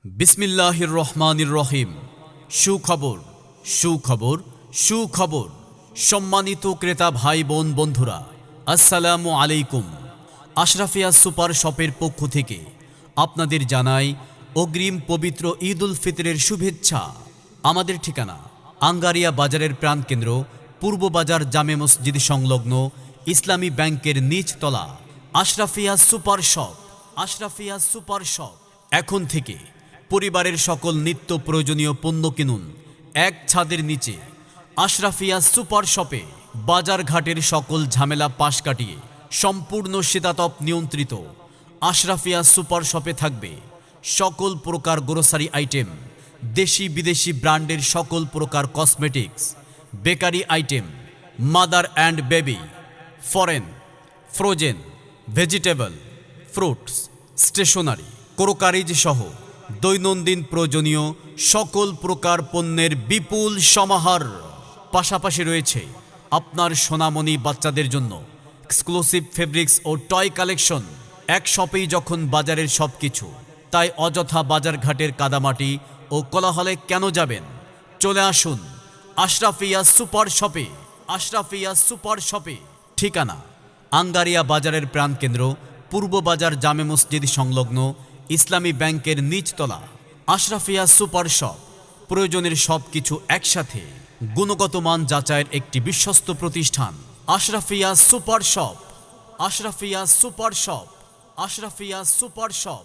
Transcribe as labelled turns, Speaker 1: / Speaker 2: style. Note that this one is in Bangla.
Speaker 1: বিসমিল্লাহির রহমানির রহিম। সুখবর সুখবর সুখবর। সম্মানিত ক্রেতা ভাই বোন বন্ধুরা, আসসালামু আলাইকুম। আশরাফিয়া সুপার শপের পক্ষ থেকে আপনাদের জানাই অগ্রিম পবিত্র ঈদ উল ফিতরের শুভেচ্ছা। আমাদের ঠিকানা আঙ্গারিয়া বাজারের প্রাণকেন্দ্র পূর্ব বাজার জামে মসজিদ সংলগ্ন ইসলামী ব্যাংকের নিচতলা Ashrafia super shop. Ashrafia super shop. এখন থেকে পরিবারের সকল নিত্য প্রয়োজনীয় পণ্য কিনুন এক ছাদের নিচে আশরাফিয়া সুপার শপে। বাজারঘাটের সকল ঝামেলা পাশ কাটিয়ে সম্পূর্ণ শীতাতপ নিয়ন্ত্রিত আশরাফিয়া সুপার শপে থাকবে সকল প্রকার গ্রোসারি আইটেম, দেশি বিদেশি ব্র্যান্ডের সকল প্রকার cosmetics, bakery item, mother and baby, foreign, frozen, vegetable, fruits, stationery, crockeries সহ দৈনন্দিন প্রয়োজনীয় সকল প্রকার পণ্যের বিপুল সমাহার। পাশাপাশি রয়েছে আপনার সোনামণি বাচ্চাদের জন্য এক্সক্লুসিভ ফেব্রিক্স ও টয় কালেকশন। এক শপেই যখন বাজারের সব কিছু, তাই অযথা বাজারঘাটের কাদামাটি ও কোলাহলে কেন যাবেন? চলে আসুন আশরাফিয়া সুপার শপে। আশরাফিয়া সুপার শপে। ঠিকানা আঙ্গারিয়া বাজারের প্রাণকেন্দ্র পূর্ব বাজার জামে মসজিদ সংলগ্ন ইসলামী ব্যাংকের নিচতলা আশরাফিয়া সুপার শপ। প্রয়োজনের সব কিছু একসাথে, গুণগত মান যাচাইয়ের একটি বিশ্বস্ত প্রতিষ্ঠান Ashrafia super shop. Ashrafia super shop. Ashrafia super shop.